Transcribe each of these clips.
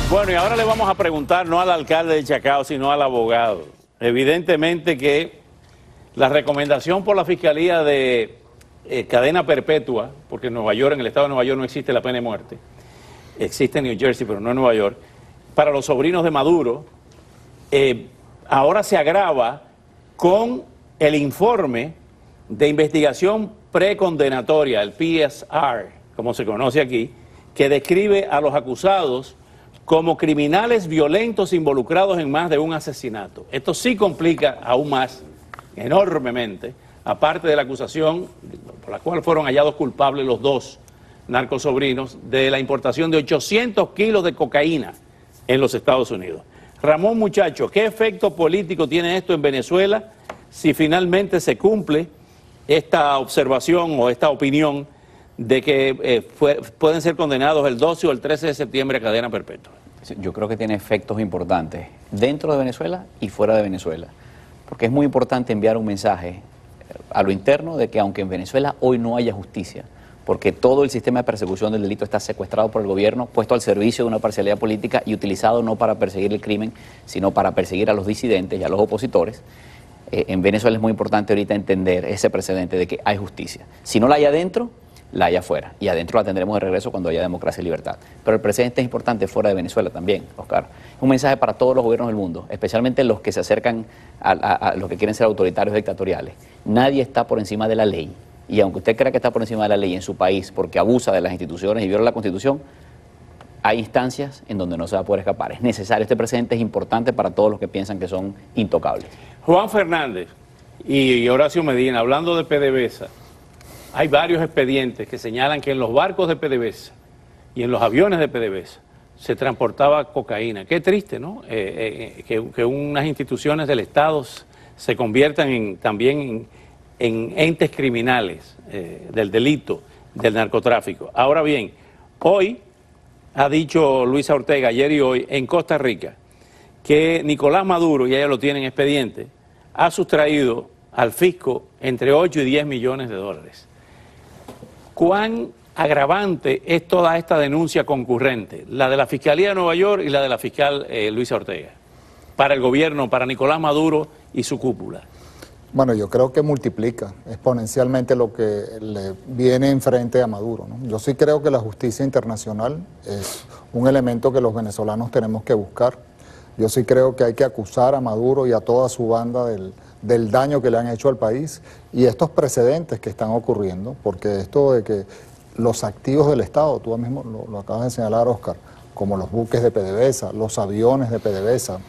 Bueno, y ahora le vamos a preguntar no al alcalde de Chacao, sino al abogado. Evidentemente que la recomendación por la Fiscalía de cadena perpetua, porque en Nueva York, en el estado de Nueva York no existe la pena de muerte, existe en New Jersey, pero no en Nueva York, para los sobrinos de Maduro, ahora se agrava con el informe de investigación precondenatoria, el PSR, como se conoce aquí, que describe a los acusados como criminales violentos involucrados en más de un asesinato. Esto sí complica aún más, enormemente, aparte de la acusación por la cual fueron hallados culpables los dos narcosobrinos de la importación de 800 kilos de cocaína en los Estados Unidos. Ramón, muchacho, ¿qué efecto político tiene esto en Venezuela si finalmente se cumple esta observación o esta opinión de que pueden ser condenados el 12 o el 13 de septiembre a cadena perpetua? Yo creo que tiene efectos importantes dentro de Venezuela y fuera de Venezuela, porque es muy importante enviar un mensaje a lo interno de que aunque en Venezuela hoy no haya justicia, porque todo el sistema de persecución del delito está secuestrado por el gobierno, puesto al servicio de una parcialidad política y utilizado no para perseguir el crimen, sino para perseguir a los disidentes y a los opositores, en Venezuela es muy importante ahorita entender ese precedente de que hay justicia. Si no la hay adentro, la hay afuera, y adentro la tendremos de regreso cuando haya democracia y libertad. Pero el precedente es importante fuera de Venezuela también, Oscar. Es un mensaje para todos los gobiernos del mundo, especialmente los que se acercan a los que quieren ser autoritarios dictatoriales. Nadie está por encima de la ley, y aunque usted crea que está por encima de la ley en su país porque abusa de las instituciones y viola la Constitución, hay instancias en donde no se va a poder escapar. Es necesario, este precedente es importante para todos los que piensan que son intocables. Juan Fernández y Horacio Medina, hablando de PDVSA, hay varios expedientes que señalan que en los barcos de PDVSA y en los aviones de PDVSA se transportaba cocaína. Qué triste, ¿no? Que unas instituciones del Estado se conviertan también en entes criminales del delito, del narcotráfico. Ahora bien, hoy ha dicho Luisa Ortega, ayer y hoy, en Costa Rica, que Nicolás Maduro, y ella lo tiene en expediente, ha sustraído al fisco entre 8 y 10 millones de dólares. ¿Cuán agravante es toda esta denuncia concurrente, la de la Fiscalía de Nueva York y la de la fiscal Luisa Ortega, para el gobierno, para Nicolás Maduro y su cúpula? Bueno, yo creo que multiplica exponencialmente lo que le viene enfrente a Maduro, ¿no? Yo sí creo que la justicia internacional es un elemento que los venezolanos tenemos que buscar. Yo sí creo que hay que acusar a Maduro y a toda su banda del daño que le han hecho al país y estos precedentes que están ocurriendo, porque esto de que los activos del Estado, tú mismo lo acabas de señalar, Oscar, como los buques de PDVSA, los aviones de PDVSA,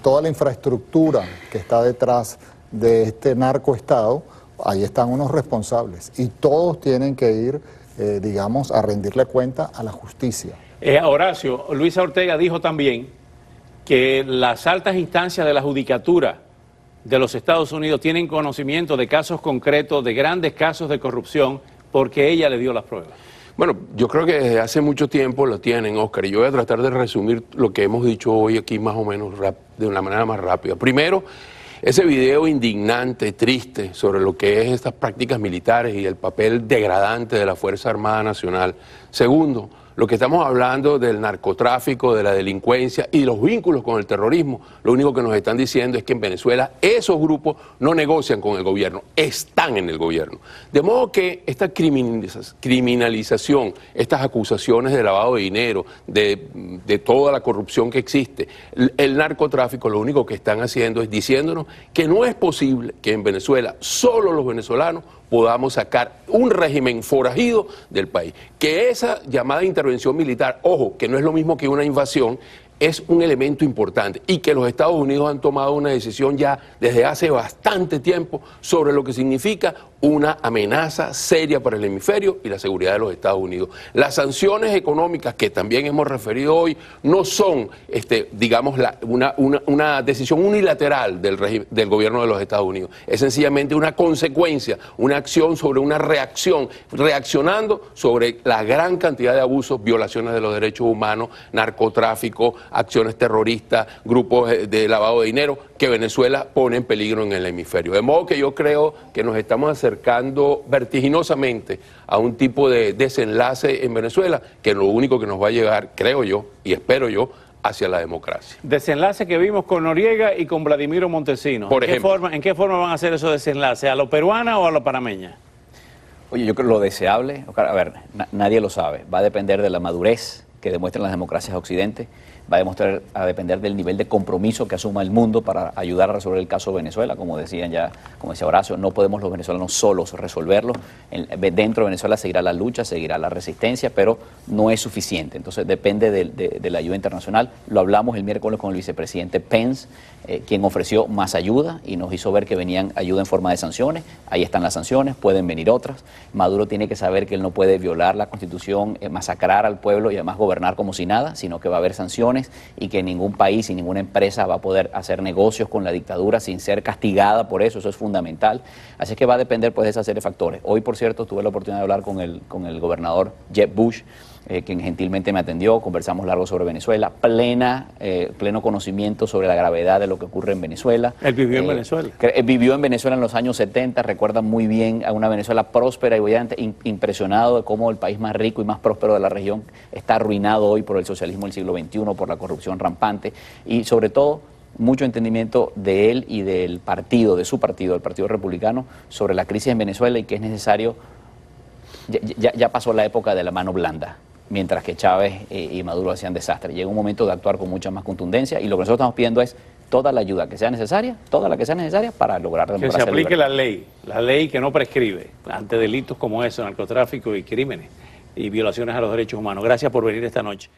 toda la infraestructura que está detrás de este narcoestado, ahí están unos responsables y todos tienen que ir, digamos, a rendirle cuenta a la justicia. Horacio, Luisa Ortega dijo también que las altas instancias de la judicatura de los Estados Unidos tienen conocimiento de casos concretos, de grandes casos de corrupción, porque ella le dio las pruebas. Bueno, yo creo que desde hace mucho tiempo lo tienen, Oscar, y yo voy a tratar de resumir lo que hemos dicho hoy aquí más o menos de una manera más rápida. Primero, ese video indignante, triste, sobre lo que es estas prácticas militares y el papel degradante de la Fuerza Armada Nacional. Segundo, lo que estamos hablando del narcotráfico, de la delincuencia y los vínculos con el terrorismo, lo único que nos están diciendo es que en Venezuela esos grupos no negocian con el gobierno, están en el gobierno. De modo que esta criminalización, estas acusaciones de lavado de dinero, de toda la corrupción que existe, el narcotráfico, lo único que están haciendo es diciéndonos que no es posible que en Venezuela solo los venezolanos podamos sacar un régimen forajido del país. Que esa llamada intervención militar, ojo, que no es lo mismo que una invasión, es un elemento importante y que los Estados Unidos han tomado una decisión ya desde hace bastante tiempo sobre lo que significa una amenaza seria para el hemisferio y la seguridad de los Estados Unidos. Las sanciones económicas que también hemos referido hoy no son, digamos, una decisión unilateral del gobierno de los Estados Unidos. Es sencillamente una consecuencia, una acción sobre una reacción, reaccionando sobre la gran cantidad de abusos, violaciones de los derechos humanos, narcotráfico, acciones terroristas, grupos de lavado de dinero, que Venezuela pone en peligro en el hemisferio. De modo que yo creo que nos estamos acercando vertiginosamente a un tipo de desenlace en Venezuela, que lo único que nos va a llegar, creo yo, y espero yo, hacia la democracia. Desenlace que vimos con Noriega y con Vladimiro Montesinos. Por ejemplo. ¿En qué forma van a hacer esos desenlaces? ¿A lo peruana o a lo panameña? Oye, yo creo que lo deseable, a ver, nadie lo sabe, va a depender de la madurez que demuestren las democracias de Occidente, va a depender del nivel de compromiso que asuma el mundo para ayudar a resolver el caso de Venezuela, como decía Horacio, no podemos los venezolanos solos resolverlo, dentro de Venezuela seguirá la lucha, seguirá la resistencia, pero no es suficiente, entonces depende de la ayuda internacional. Lo hablamos el miércoles con el vicepresidente Pence, quien ofreció más ayuda y nos hizo ver que venían ayuda en forma de sanciones. Ahí están las sanciones, pueden venir otras. Maduro tiene que saber que él no puede violar la Constitución, masacrar al pueblo y además gobernar como si nada, sino que va a haber sanciones y que ningún país y ninguna empresa va a poder hacer negocios con la dictadura sin ser castigada por eso. Eso es fundamental. Así que va a depender pues de esa serie de factores. Hoy, por cierto, tuve la oportunidad de hablar con el gobernador Jeb Bush, quien gentilmente me atendió, conversamos largo sobre Venezuela, pleno conocimiento sobre la gravedad de lo que ocurre en Venezuela. Él vivió en Venezuela. Vivió en Venezuela en los años 70, recuerda muy bien a una Venezuela próspera y brillante, impresionado de cómo el país más rico y más próspero de la región está arruinado hoy por el socialismo del siglo XXI, por la corrupción rampante y sobre todo mucho entendimiento de él y del partido, de su partido, el Partido Republicano, sobre la crisis en Venezuela y que es necesario, ya pasó la época de la mano blanda, mientras que Chávez y Maduro hacían desastre. Llega un momento de actuar con mucha más contundencia y lo que nosotros estamos pidiendo es toda la ayuda que sea necesaria, toda la que sea necesaria para lograr democracia. Que se aplique libertad. la ley que no prescribe ante delitos como eso, narcotráfico y crímenes y violaciones a los derechos humanos. Gracias por venir esta noche.